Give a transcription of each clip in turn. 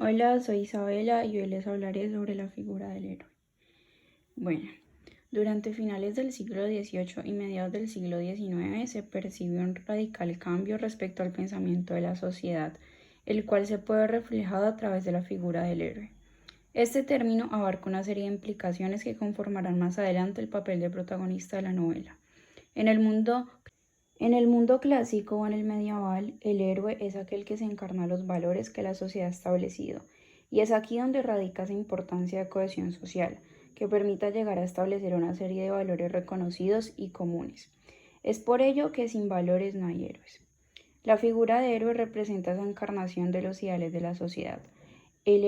Hola, soy Isabela y hoy les hablaré sobre la figura del héroe. Bueno, durante finales del siglo XVIII y mediados del siglo XIX se percibió un radical cambio respecto al pensamiento de la sociedad, el cual se puede ver reflejado a través de la figura del héroe. Este término abarca una serie de implicaciones que conformarán más adelante el papel de protagonista de la novela. En el mundo en el mundo clásico o en el medieval, el héroe es aquel que se encarna los valores que la sociedad ha establecido, y es aquí donde radica esa importancia de cohesión social, que permita llegar a establecer una serie de valores reconocidos y comunes. Es por ello que sin valores no hay héroes. La figura de héroe representa esa encarnación de los ideales de la sociedad. El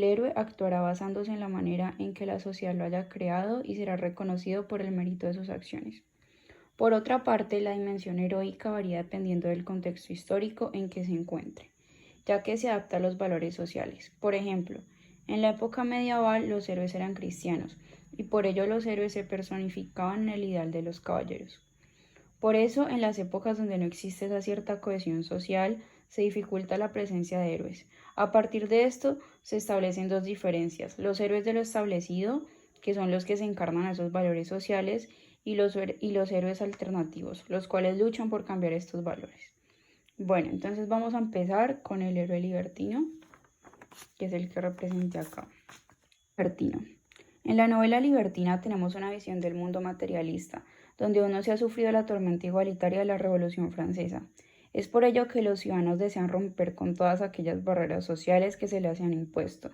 héroe actuará basándose en la manera en que la sociedad lo haya creado y será reconocido por el mérito de sus acciones. Por otra parte, la dimensión heroica varía dependiendo del contexto histórico en que se encuentre, ya que se adapta a los valores sociales. Por ejemplo, en la época medieval los héroes eran cristianos, y por ello los héroes se personificaban en el ideal de los caballeros. Por eso, en las épocas donde no existe esa cierta cohesión social, se dificulta la presencia de héroes. A partir de esto, se establecen dos diferencias: los héroes de lo establecido, que son los que se encarnan a esos valores sociales, y los héroes alternativos, los cuales luchan por cambiar estos valores. Bueno, entonces vamos a empezar con el héroe libertino, que es el que representé acá. Libertino. En la novela libertina tenemos una visión del mundo materialista, donde aún no se ha sufrido la tormenta igualitaria de la Revolución Francesa. Es por ello que los ciudadanos desean romper con todas aquellas barreras sociales que se les han impuesto,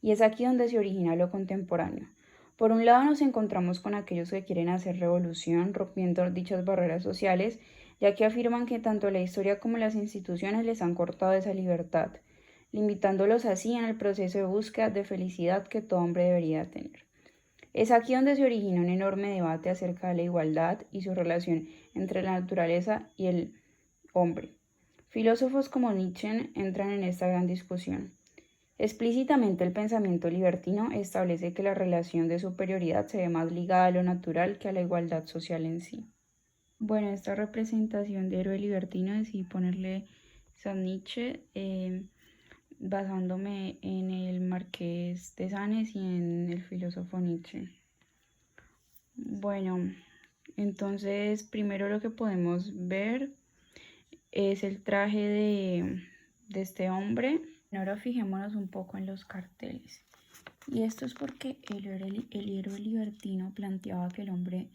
y es aquí donde se origina lo contemporáneo. Por un lado nos encontramos con aquellos que quieren hacer revolución, rompiendo dichas barreras sociales, ya que afirman que tanto la historia como las instituciones les han cortado esa libertad, limitándolos así en el proceso de búsqueda de felicidad que todo hombre debería tener. Es aquí donde se origina un enorme debate acerca de la igualdad y su relación entre la naturaleza y el hombre. Filósofos como Nietzsche entran en esta gran discusión. Explícitamente el pensamiento libertino establece que la relación de superioridad se ve más ligada a lo natural que a la igualdad social en sí. Bueno, esta representación de héroe libertino decidí ponerle San Nietzsche, basándome en el Marqués de Sades y en el filósofo Nietzsche. Bueno, entonces primero lo que podemos ver es el traje de este hombre. Ahora fijémonos un poco en los carteles. Y esto es porque el héroe libertino planteaba que el hombre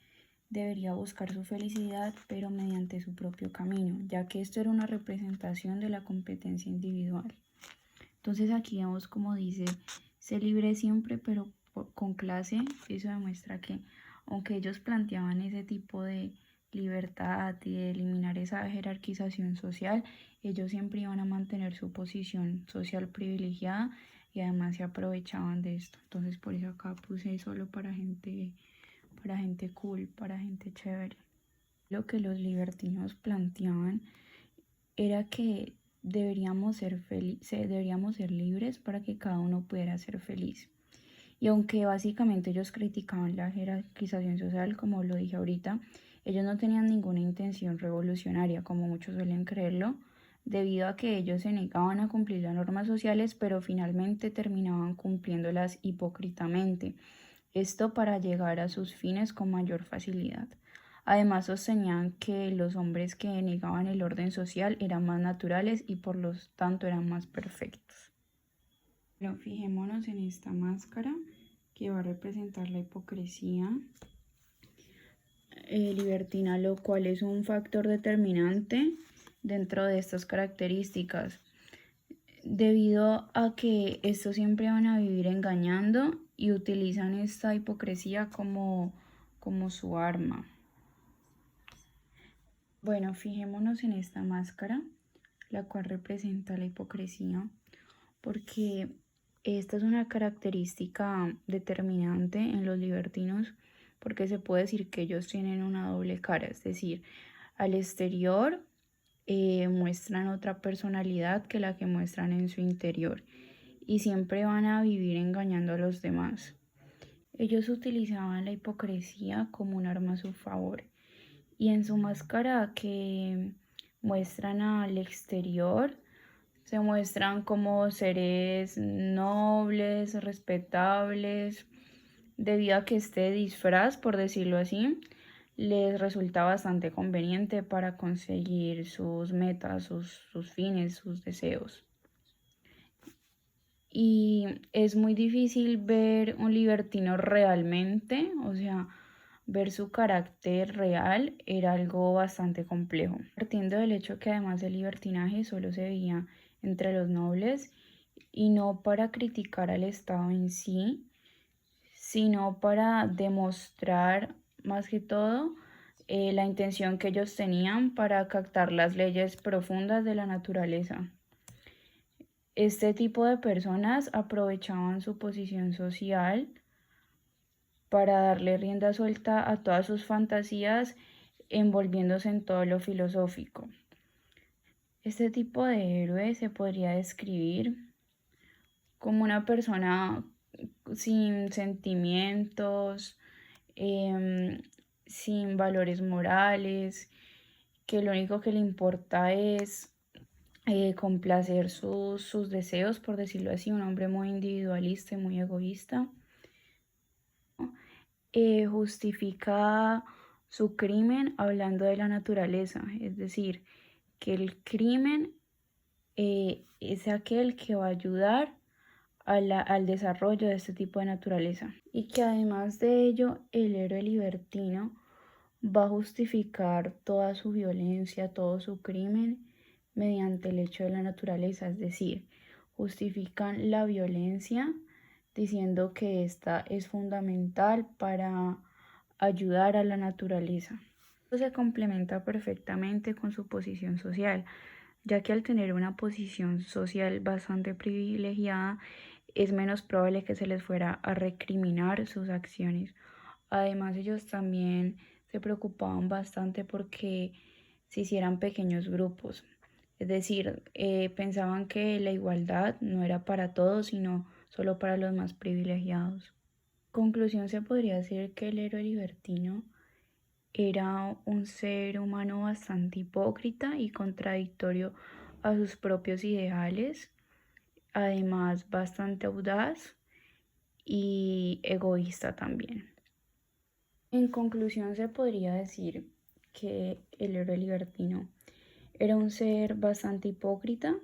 debería buscar su felicidad, pero mediante su propio camino, ya que esto era una representación de la competencia individual. Entonces aquí vemos como dice, sé libre siempre, pero con clase. Eso demuestra que aunque ellos planteaban ese tipo de libertad y de eliminar esa jerarquización social, ellos siempre iban a mantener su posición social privilegiada y además se aprovechaban de esto. Entonces por eso acá puse solo para gente cool, para gente chévere. Lo que los libertinos planteaban era que deberíamos ser libres para que cada uno pudiera ser feliz. Y aunque básicamente ellos criticaban la jerarquización social, como lo dije ahorita, ellos no tenían ninguna intención revolucionaria, como muchos suelen creerlo, debido a que ellos se negaban a cumplir las normas sociales, pero finalmente terminaban cumpliéndolas hipócritamente. Esto para llegar a sus fines con mayor facilidad. Además sostenían que los hombres que negaban el orden social eran más naturales y por lo tanto eran más perfectos. Pero fijémonos en esta máscara que va a representar la hipocresía libertina, lo cual es un factor determinante dentro de estas características, debido a que estos siempre van a vivir engañando y utilizan esta hipocresía como su arma. Bueno, fijémonos en esta máscara, la cual representa la hipocresía, porque esta es una característica determinante en los libertinos, porque se puede decir que ellos tienen una doble cara, es decir, al exterior muestran otra personalidad que la que muestran en su interior y siempre van a vivir engañando a los demás. Ellos utilizaban la hipocresía como un arma a su favor y en su máscara que muestran al exterior Se muestran como seres nobles, respetables, debido a que este disfraz, por decirlo así, les resulta bastante conveniente para conseguir sus metas, sus fines, sus deseos. Y es muy difícil ver un libertino realmente, o sea, ver su carácter real era algo bastante complejo. Partiendo del hecho que además el libertinaje solo se veía entre los nobles y no para criticar al Estado en sí, sino para demostrar más que todo la intención que ellos tenían para captar las leyes profundas de la naturaleza. Este tipo de personas aprovechaban su posición social para darle rienda suelta a todas sus fantasías, envolviéndose en todo lo filosófico. Este tipo de héroe se podría describir como una persona sin sentimientos, sin valores morales, que lo único que le importa es complacer sus deseos, por decirlo así, un hombre muy individualista y muy egoísta. Justifica su crimen hablando de la naturaleza, es decir, que el crimen es aquel que va a ayudar al desarrollo de este tipo de naturaleza y que además de ello el héroe libertino va a justificar toda su violencia, todo su crimen mediante el hecho de la naturaleza, es decir, justifican la violencia diciendo que esta es fundamental para ayudar a la naturaleza. Esto se complementa perfectamente con su posición social, ya que al tener una posición social bastante privilegiada, es menos probable que se les fuera a recriminar sus acciones. Además, ellos también se preocupaban bastante porque se hicieran pequeños grupos. Es decir, pensaban que la igualdad no era para todos, sino solo para los más privilegiados. Conclusión, se podría decir que el héroe libertino era un ser humano bastante hipócrita y contradictorio a sus propios ideales, además bastante audaz y egoísta también. En conclusión, se podría decir que el héroe libertino era un ser bastante hipócrita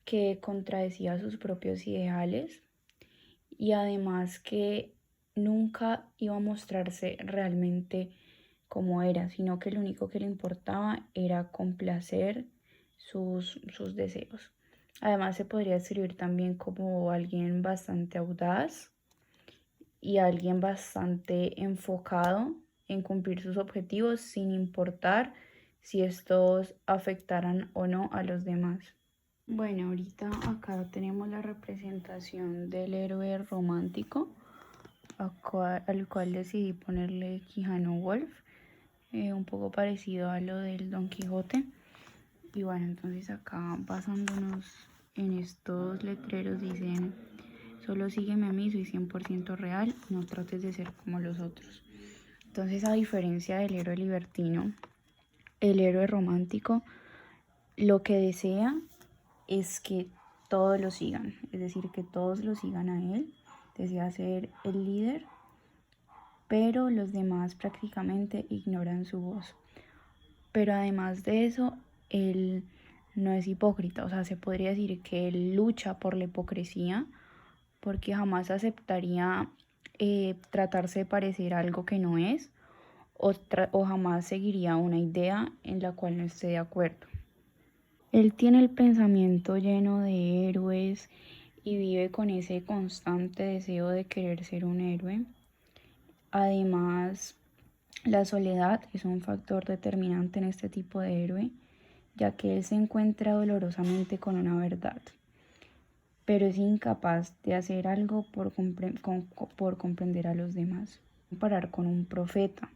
que contradecía sus propios ideales y además que nunca iba a mostrarse realmente como era, sino que lo único que le importaba era complacer sus deseos. Además se podría describir también como alguien bastante audaz y alguien bastante enfocado en cumplir sus objetivos sin importar si estos afectaran o no a los demás. Bueno, ahorita acá tenemos la representación del héroe romántico, al cual decidí ponerle Quijano Wolf, un poco parecido a lo del Don Quijote. Y bueno, entonces acá basándonos en estos letreros dicen: solo sígueme a mí, soy 100% real, no trates de ser como los otros. Entonces, a diferencia del héroe libertino, el héroe romántico lo que desea es que todos lo sigan, es decir, que todos lo sigan a él. Desea ser el líder, pero los demás prácticamente ignoran su voz. Pero además de eso, él no es hipócrita, o sea, se podría decir que él lucha por la hipocresía, porque jamás aceptaría tratarse de parecer algo que no es, o jamás seguiría una idea en la cual no esté de acuerdo. Él tiene el pensamiento lleno de héroes y vive con ese constante deseo de querer ser un héroe. Además, la soledad es un factor determinante en este tipo de héroe, ya que él se encuentra dolorosamente con una verdad, pero es incapaz de hacer algo por comprender a los demás. Comparar con un profeta,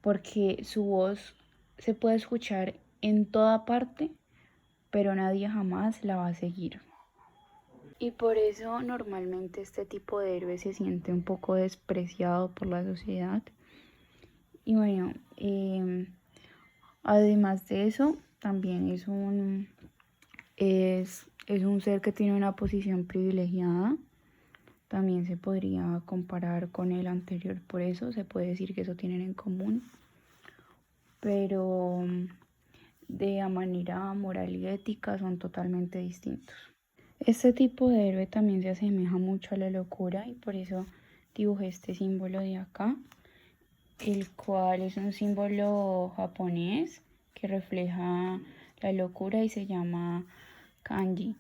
porque su voz se puede escuchar en toda parte, pero nadie jamás la va a seguir. Y por eso normalmente este tipo de héroe se siente un poco despreciado por la sociedad. Y bueno, además de eso, también es un es un ser que tiene una posición privilegiada. También se podría comparar con el anterior, por eso se puede decir que eso tienen en común. Pero de manera moral y ética son totalmente distintos. Este tipo de héroe también se asemeja mucho a la locura y por eso dibujé este símbolo de acá, el cual es un símbolo japonés que refleja la locura y se llama kanji.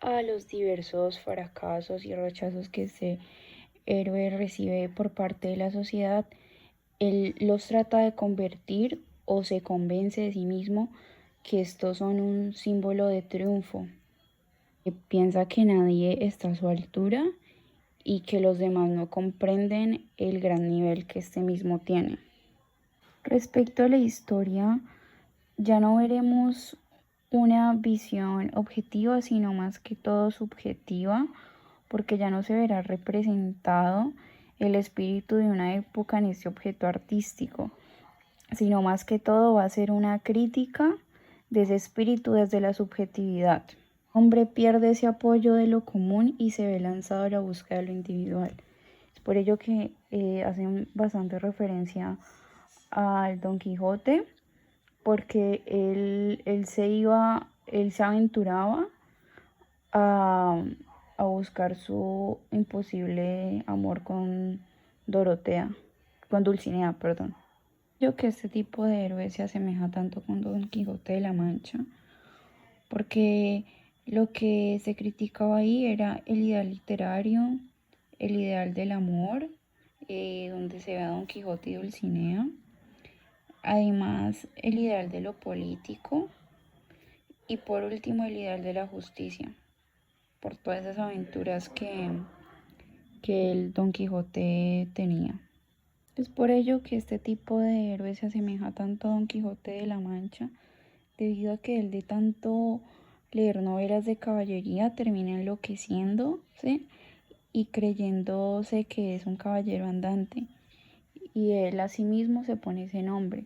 A los diversos fracasos y rechazos que este héroe recibe por parte de la sociedad, él los trata de convertir o se convence de sí mismo que estos son un símbolo de triunfo. Piensa que nadie está a su altura y que los demás no comprenden el gran nivel que este mismo tiene. Respecto a la historia, ya no veremos una visión objetiva, sino más que todo subjetiva, porque ya no se verá representado el espíritu de una época en este objeto artístico, sino más que todo va a ser una crítica de ese espíritu desde la subjetividad. El hombre pierde ese apoyo de lo común y se ve lanzado a la búsqueda de lo individual. Es por ello que hacen bastante referencia al Don Quijote, porque él se aventuraba a, a buscar su imposible amor con Dorotea, con Dulcinea, perdón. Yo que este tipo de héroe se asemeja tanto con Don Quijote de la Mancha, porque lo que se criticaba ahí era el ideal literario, el ideal del amor, donde se ve a Don Quijote y Dulcinea. Además, el ideal de lo político y por último el ideal de la justicia, por todas esas aventuras que el Don Quijote tenía. Es por ello que este tipo de héroe se asemeja tanto a Don Quijote de la Mancha, debido a que él de tanto leer novelas de caballería termina enloqueciendo, ¿sí? Y creyéndose que es un caballero andante. Y él a sí mismo se pone ese nombre.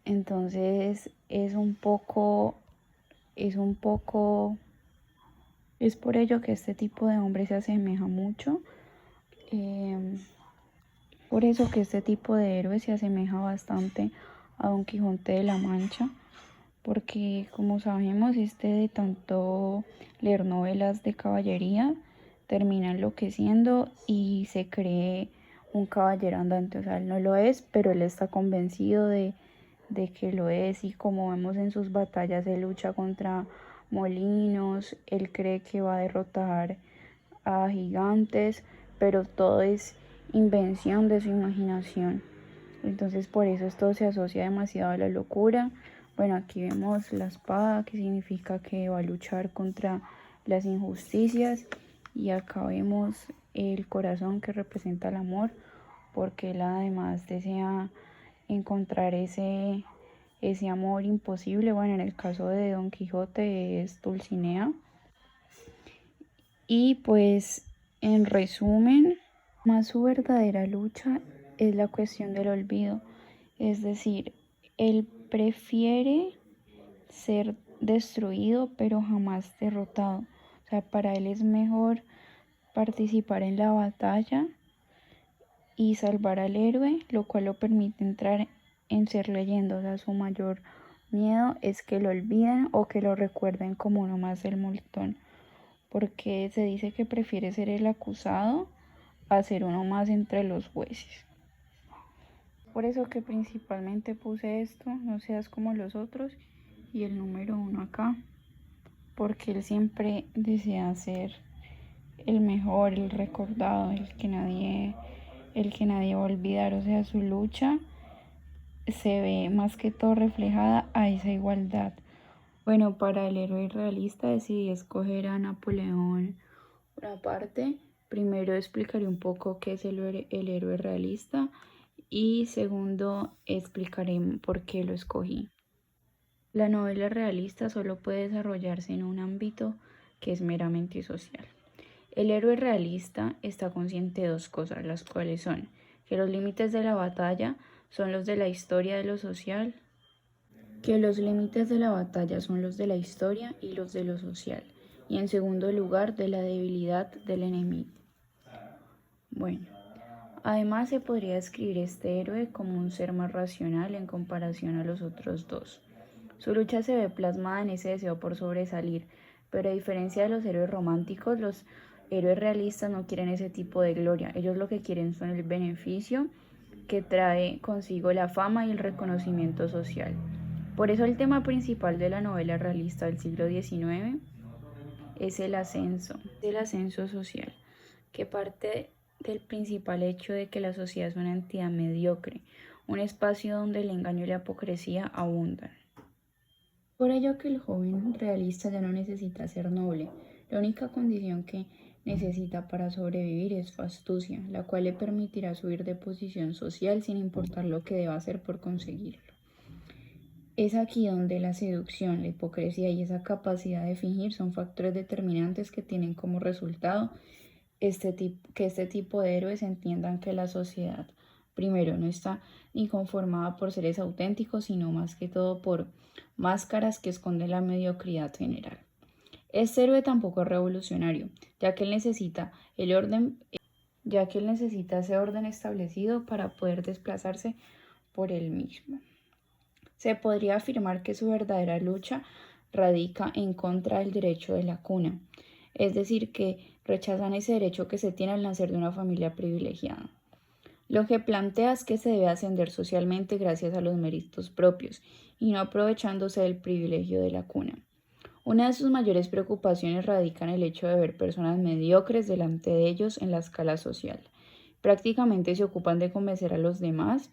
Entonces es por ello que este tipo de hombre se asemeja mucho. Por eso que este tipo de héroe se asemeja bastante a Don Quijote de la Mancha, porque como sabemos, este de tanto leer novelas de caballería termina enloqueciendo y se cree un caballero andante. O sea, él no lo es, pero él está convencido de que lo es, y como vemos en sus batallas, él lucha contra molinos, él cree que va a derrotar a gigantes, pero todo es invención de su imaginación. Entonces por eso esto se asocia demasiado a la locura. Bueno, aquí vemos la espada, que significa que va a luchar contra las injusticias, y acá vemos el corazón, que representa el amor, porque él además desea encontrar ese amor imposible. Bueno, en el caso de Don Quijote es Dulcinea. Y pues en resumen, más su verdadera lucha es la cuestión del olvido. Es decir, él prefiere ser destruido pero jamás derrotado. O sea, para él es mejor participar en la batalla y salvar al héroe, lo cual lo permite entrar en ser leyenda. O sea, su mayor miedo es que lo olviden o que lo recuerden como uno más del montón, porque se dice que prefiere ser el acusado a ser uno más entre los jueces. Por eso que principalmente puse esto, no seas como los otros, y el número 1 acá, porque él siempre desea ser el mejor, el recordado, el que nadie va a olvidar. O sea, su lucha se ve más que todo reflejada a esa igualdad. Bueno, para el héroe realista decidí escoger a Napoleón Bonaparte. Primero explicaré un poco qué es el héroe realista, y segundo explicaré por qué lo escogí. La novela realista solo puede desarrollarse en un ámbito que es meramente social. El héroe realista está consciente de dos cosas, las cuales son que los límites de la batalla son los de la historia de lo social que los límites de la batalla son los de la historia y los de lo social, y en segundo lugar de la debilidad del enemigo. Bueno, además se podría describir este héroe como un ser más racional en comparación a los otros dos. Su lucha se ve plasmada en ese deseo por sobresalir, pero a diferencia de los héroes románticos, los héroes realistas no quieren ese tipo de gloria. Ellos lo que quieren son el beneficio que trae consigo la fama y el reconocimiento social. Por eso el tema principal de la novela realista del siglo XIX es el ascenso social, que parte del principal hecho de que la sociedad es una entidad mediocre, un espacio donde el engaño y la hipocresía abundan. Por ello que el joven realista ya no necesita ser noble, la única condición que necesita para sobrevivir es su astucia, la cual le permitirá subir de posición social sin importar lo que deba hacer por conseguirlo. Es aquí donde la seducción, la hipocresía y esa capacidad de fingir son factores determinantes que tienen como resultado que este tipo de héroes entiendan que la sociedad, primero, no está ni conformada por seres auténticos, sino más que todo por máscaras que esconden la mediocridad general. Este héroe tampoco es revolucionario, ya que él necesita ese orden establecido para poder desplazarse por él mismo. Se podría afirmar que su verdadera lucha radica en contra del derecho de la cuna, es decir, que rechazan ese derecho que se tiene al nacer de una familia privilegiada. Lo que plantea es que se debe ascender socialmente gracias a los méritos propios y no aprovechándose del privilegio de la cuna. Una de sus mayores preocupaciones radica en el hecho de ver personas mediocres delante de ellos en la escala social. Prácticamente se ocupan de convencer a los demás,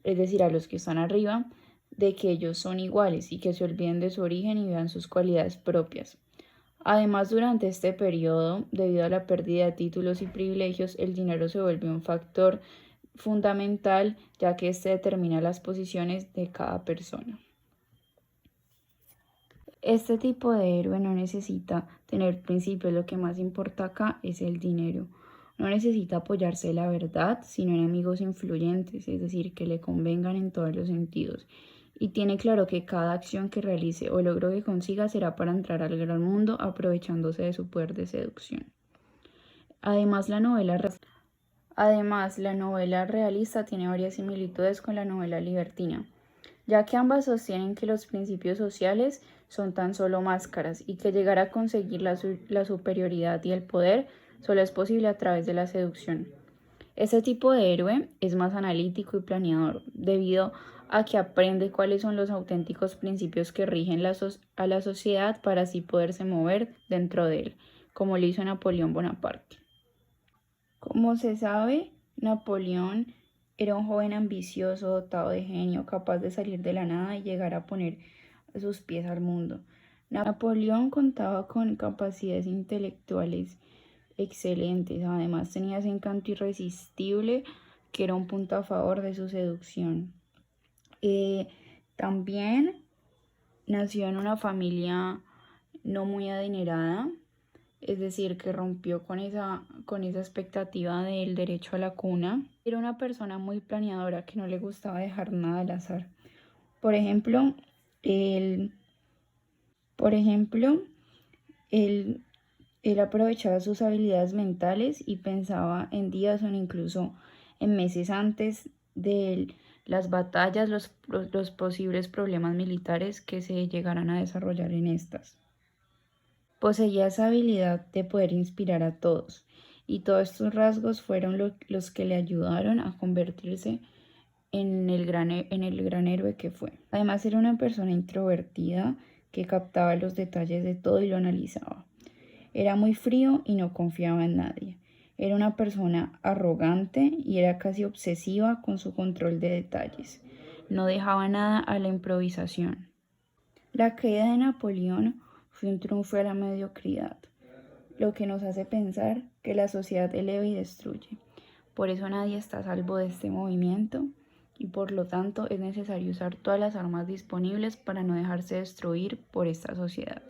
es decir, a los que están arriba, de que ellos son iguales y que se olviden de su origen y vean sus cualidades propias. Además, durante este periodo, debido a la pérdida de títulos y privilegios, el dinero se vuelve un factor fundamental, ya que este determina las posiciones de cada persona. Este tipo de héroe no necesita tener principios, lo que más importa acá es el dinero. No necesita apoyarse en la verdad, sino en amigos influyentes, es decir, que le convengan en todos los sentidos. Y tiene claro que cada acción que realice o logro que consiga será para entrar al gran mundo aprovechándose de su poder de seducción. Además, la novela realista tiene varias similitudes con la novela libertina, ya que ambas sostienen que los principios sociales son tan solo máscaras y que llegar a conseguir la superioridad y el poder solo es posible a través de la seducción. Este tipo de héroe es más analítico y planeador, debido a que aprende cuáles son los auténticos principios que rigen a la sociedad para así poderse mover dentro de él, como lo hizo Napoleón Bonaparte. Como se sabe, Napoleón era un joven ambicioso, dotado de genio, capaz de salir de la nada y llegar a poner sus pies al mundo. Napoleón contaba con capacidades intelectuales excelentes, además tenía ese encanto irresistible que era un punto a favor de su seducción. También nació en una familia no muy adinerada, es decir, que rompió con esa expectativa del derecho a la cuna. Era una persona muy planeadora que no le gustaba dejar nada al azar. Por ejemplo, él aprovechaba sus habilidades mentales y pensaba en días o incluso en meses antes de las batallas, los posibles problemas militares que se llegaran a desarrollar en estas. Poseía esa habilidad de poder inspirar a todos, y todos estos rasgos fueron los que le ayudaron a convertirse en el gran héroe que fue. Además, era una persona introvertida que captaba los detalles de todo y lo analizaba. Era muy frío y no confiaba en nadie. Era una persona arrogante y era casi obsesiva con su control de detalles. No dejaba nada a la improvisación. La caída de Napoleón fue un triunfo de la mediocridad, lo que nos hace pensar que la sociedad eleva y destruye. Por eso nadie está a salvo de este movimiento y por lo tanto es necesario usar todas las armas disponibles para no dejarse destruir por esta sociedad.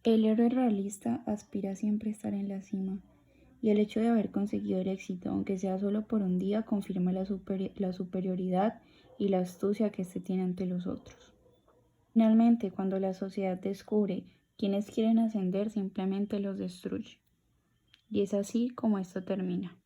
El héroe realista aspira siempre a estar en la cima, y el hecho de haber conseguido el éxito, aunque sea solo por un día, confirma la superioridad y la astucia que éste tiene ante los otros. Finalmente, cuando la sociedad descubre quienes quieren ascender, simplemente los destruye. Y es así como esto termina.